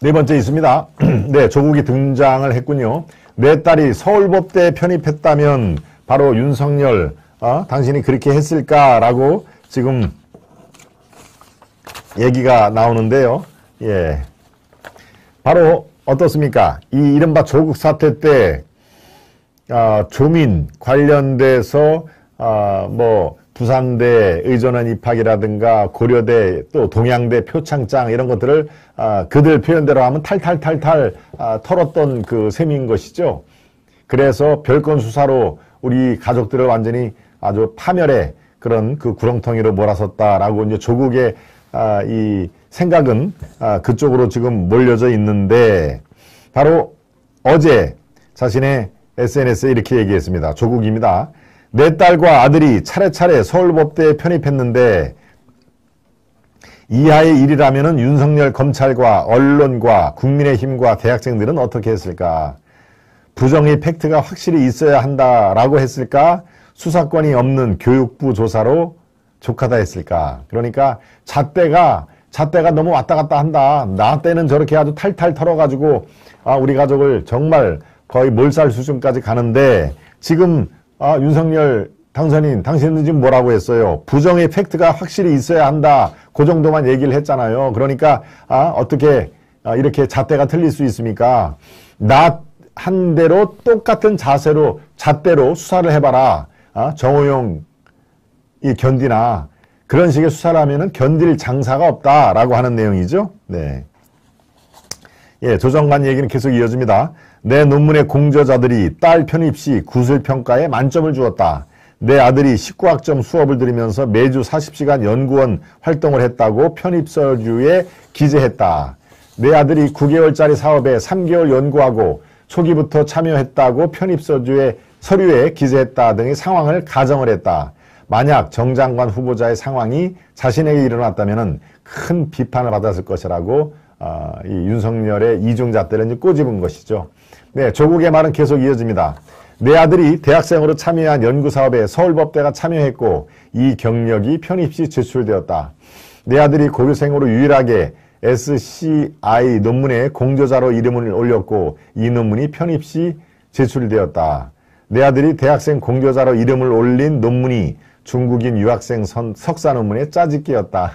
네 번째 있습니다. 네, 조국이 등장을 했군요. 내 딸이 서울법대에 편입했다면 바로 윤석열, 당신이 그렇게 했을까라고 지금 얘기가 나오는데요. 예. 바로 어떻습니까? 이 이른바 조국 사태 때, 조민 관련돼서, 부산대 의전원 입학이라든가 고려대 또 동양대 표창장 이런 것들을 그들 표현대로 하면 탈탈탈탈 털었던 그 셈인 것이죠. 그래서 별건 수사로 우리 가족들을 완전히 아주 파멸의 그런 그 구렁텅이로 몰아섰다라고 이제 조국의 이 생각은 그쪽으로 지금 몰려져 있는데, 바로 어제 자신의 SNS에 이렇게 얘기했습니다. 조국입니다. 내 딸과 아들이 차례차례 서울법대에 편입했는데 이하의 일이라면 윤석열 검찰과 언론과 국민의힘과 대학생들은 어떻게 했을까? 부정의 팩트가 확실히 있어야 한다라고 했을까? 수사권이 없는 교육부 조사로 족하다 했을까? 그러니까 잣대가 너무 왔다 갔다 한다. 나 때는 저렇게 아주 탈탈 털어가지고 우리 가족을 정말 거의 몰살 수준까지 가는데, 지금 윤석열 당선인, 당신은 지금 뭐라고 했어요? 부정의 팩트가 확실히 있어야 한다. 그 정도만 얘기를 했잖아요. 그러니까 어떻게 이렇게 잣대가 틀릴 수 있습니까? 나 한 대로 똑같은 잣대로 수사를 해봐라. 정호용이 견디나 그런 식의 수사를 하면은 견딜 장사가 없다라고 하는 내용이죠. 네. 예, 조정관 얘기는 계속 이어집니다. 내 논문의 공저자들이 딸 편입 시 구술평가에 만점을 주었다. 내 아들이 19학점 수업을 들으면서 매주 40시간 연구원 활동을 했다고 편입서류에 기재했다. 내 아들이 9개월짜리 사업에 3개월 연구하고 초기부터 참여했다고 편입서류에 기재했다 등의 상황을 가정을 했다. 만약 정 장관 후보자의 상황이 자신에게 일어났다면 큰 비판을 받았을 것이라고 이 윤석열의 이중잣대를 꼬집은 것이죠. 네, 조국의 말은 계속 이어집니다. 내 아들이 대학생으로 참여한 연구사업에 서울법대가 참여했고 이 경력이 편입 시 제출되었다. 내 아들이 고교생으로 유일하게 SCI 논문에 공저자로 이름을 올렸고 이 논문이 편입 시 제출되었다. 내 아들이 대학생 공저자로 이름을 올린 논문이 중국인 유학생 석사 논문에 짜집기였다.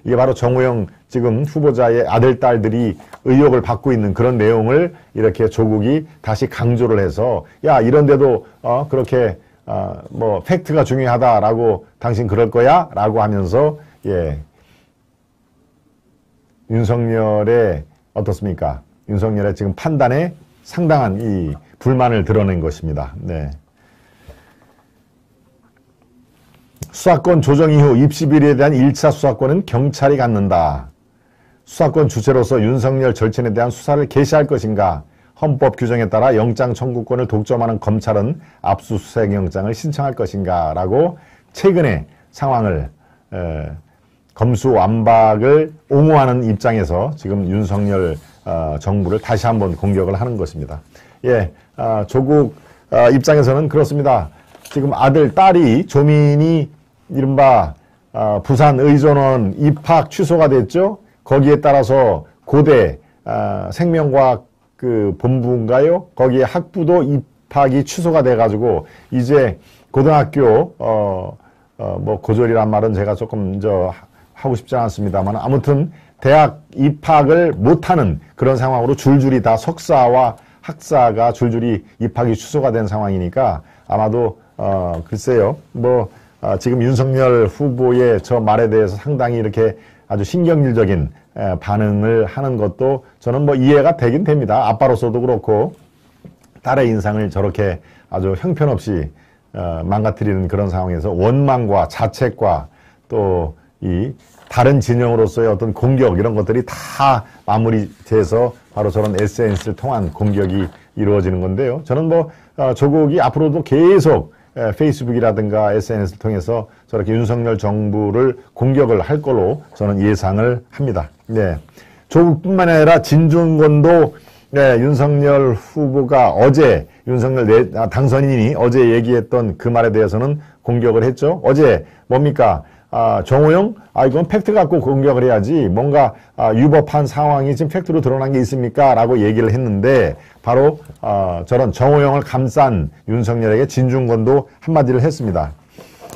이게 바로 정호영 지금 후보자의 아들, 딸들이 의혹을 받고 있는 그런 내용을 이렇게 조국이 다시 강조를 해서, 야, 이런데도 그렇게 팩트가 중요하다라고 당신 그럴 거야? 라고 하면서, 예, 윤석열의 어떻습니까? 윤석열의 지금 판단에 상당한 이 불만을 드러낸 것입니다. 네. 수사권 조정 이후 입시 비리에 대한 1차 수사권은 경찰이 갖는다. 수사권 주체로서 윤석열 절친에 대한 수사를 개시할 것인가? 헌법 규정에 따라 영장 청구권을 독점하는 검찰은 압수수색 영장을 신청할 것인가? 라고 최근의 상황을 검수완박을 옹호하는 입장에서 지금 윤석열 정부를 다시 한번 공격을 하는 것입니다. 예, 조국 입장에서는 그렇습니다. 지금 아들, 딸이 조민이 이른바 부산 의전원 입학 취소가 됐죠. 거기에 따라서 고대 생명과학 그 본부인가요? 거기에 학부도 입학이 취소가 돼가지고 이제 고등학교 고졸이란 말은 제가 조금 하고 싶지 않습니다만, 아무튼 대학 입학을 못하는 그런 상황으로 줄줄이 다 석사와 학사가 줄줄이 입학이 취소가 된 상황이니까 아마도 글쎄요, 지금 윤석열 후보의 저 말에 대해서 상당히 이렇게 아주 신경질적인 반응을 하는 것도 저는 이해가 되긴 됩니다. 아빠로서도 그렇고 딸의 인상을 저렇게 아주 형편없이 망가뜨리는 그런 상황에서 원망과 자책과 또 이 다른 진영으로서의 어떤 공격, 이런 것들이 다 마무리돼서 바로 저런 SNS를 통한 공격이 이루어지는 건데요. 저는 조국이 앞으로도 계속 페이스북이라든가 SNS를 통해서 저렇게 윤석열 정부를 공격을 할 걸로 저는 예상을 합니다. 네. 조국뿐만 아니라 진중권도 윤석열 후보가 어제 당선인이 어제 얘기했던 그 말에 대해서는 공격을 했죠. 어제 뭡니까? 정호영, 이건 팩트 갖고 공격을 해야지 뭔가 위법한 상황이 지금 팩트로 드러난 게 있습니까? 라고 얘기를 했는데 바로 저런 정호영을 감싼 윤석열에게 진중권도 한마디를 했습니다.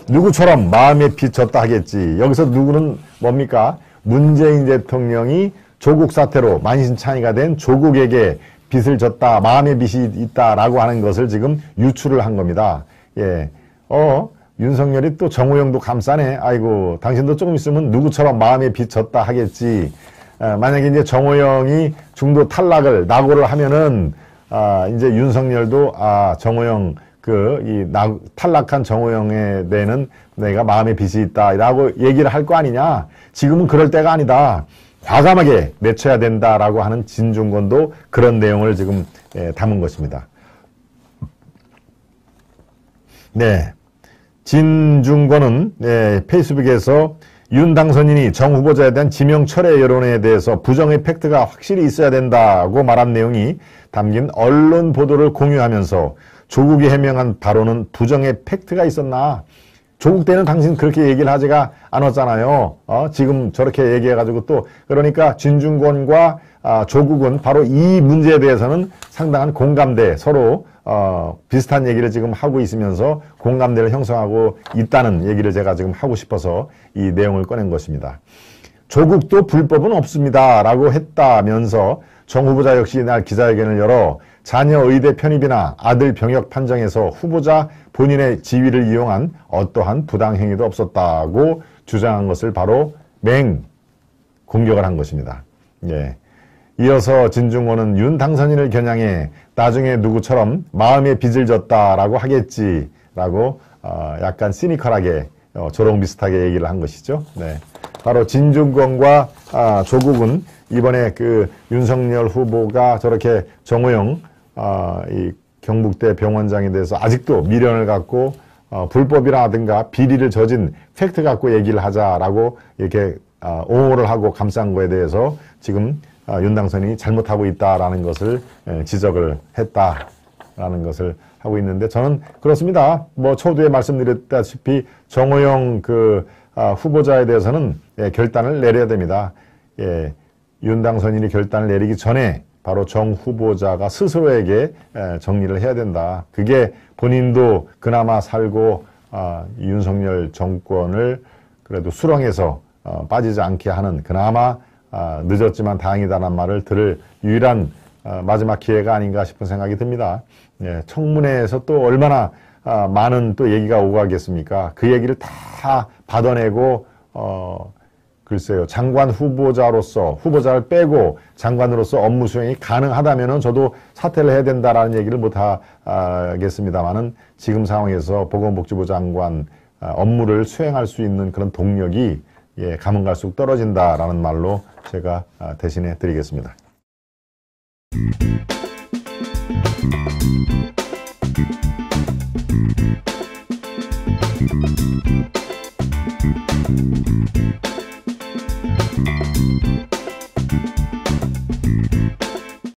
누구처럼 마음에 빚 졌다 하겠지. 여기서 누구는 뭡니까? 문재인 대통령이 조국 사태로 만신창이가 된 조국에게 빚을 졌다, 마음의 빚이 있다라고 하는 것을 지금 유추를 한 겁니다. 예, 윤석열이 또 정호영도 감싸네. 아이고, 당신도 조금 있으면 누구처럼 마음에 빚 졌다 하겠지. 만약에 이제 정호영이 중도 탈락을 낙오를 하면은 이제 윤석열도 정호영 탈락한 정호영에 대해는 내가 마음의 빚이 있다라고 얘기를 할 거 아니냐. 지금은 그럴 때가 아니다. 과감하게 내쳐야 된다라고 하는 진중권도 그런 내용을 지금 담은 것입니다. 네. 진중권은 페이스북에서 윤 당선인이 정 후보자에 대한 지명 철회 여론에 대해서 부정의 팩트가 확실히 있어야 된다고 말한 내용이 담긴 언론 보도를 공유하면서 조국이 해명한 바로는 부정의 팩트가 있었나? 조국 때는 당신 그렇게 얘기를 하지가 않았잖아요. 지금 저렇게 얘기해가지고 또 그러니까 진중권과 조국은 바로 이 문제에 대해서는 상당한 공감대 서로 비슷한 얘기를 지금 하고 있으면서 공감대를 형성하고 있다는 얘기를 제가 지금 하고 싶어서 이 내용을 꺼낸 것입니다. 조국도 불법은 없습니다 라고 했다면서 정 후보자 역시 이날 기자회견을 열어 자녀 의대 편입이나 아들 병역 판정에서 후보자 본인의 지위를 이용한 어떠한 부당행위도 없었다고 주장한 것을 바로 공격을 한 것입니다. 예. 이어서 진중권은 윤 당선인을 겨냥해 나중에 누구처럼 마음의 빚을 졌다라고 하겠지라고 약간 시니컬하게 조롱 비슷하게 얘기를 한 것이죠. 네. 바로 진중권과 조국은 이번에 그 윤석열 후보가 저렇게 정호영 이 경북대 병원장에 대해서 아직도 미련을 갖고 불법이라든가 비리를 저진 팩트 갖고 얘기를 하자라고 이렇게 옹호를 하고 감싼 거에 대해서 지금 윤 당선인이 잘못하고 있다라는 것을 지적을 했다라는 것을 하고 있는데 저는 그렇습니다. 뭐 초두에 말씀드렸다시피 정호영 후보자에 대해서는 결단을 내려야 됩니다. 윤 당선인이 결단을 내리기 전에 바로 정 후보자가 스스로에게 정리를 해야 된다. 그게 본인도 그나마 살고 윤석열 정권을 그래도 수렁에서 빠지지 않게 하는 그나마 늦었지만 다행이다라는 말을 들을 유일한 마지막 기회가 아닌가 싶은 생각이 듭니다. 청문회에서 또 얼마나 많은 또 얘기가 오고 가겠습니까? 그 얘기를 다 받아내고 글쎄요. 장관 후보자를 빼고 장관으로서 업무 수행이 가능하다면은 저도 사퇴를 해야 된다라는 얘기를 못 하겠습니다만은 지금 상황에서 보건복지부 장관 업무를 수행할 수 있는 그런 동력이 가면 갈수록 떨어진다라는 말로 제가 대신해 드리겠습니다.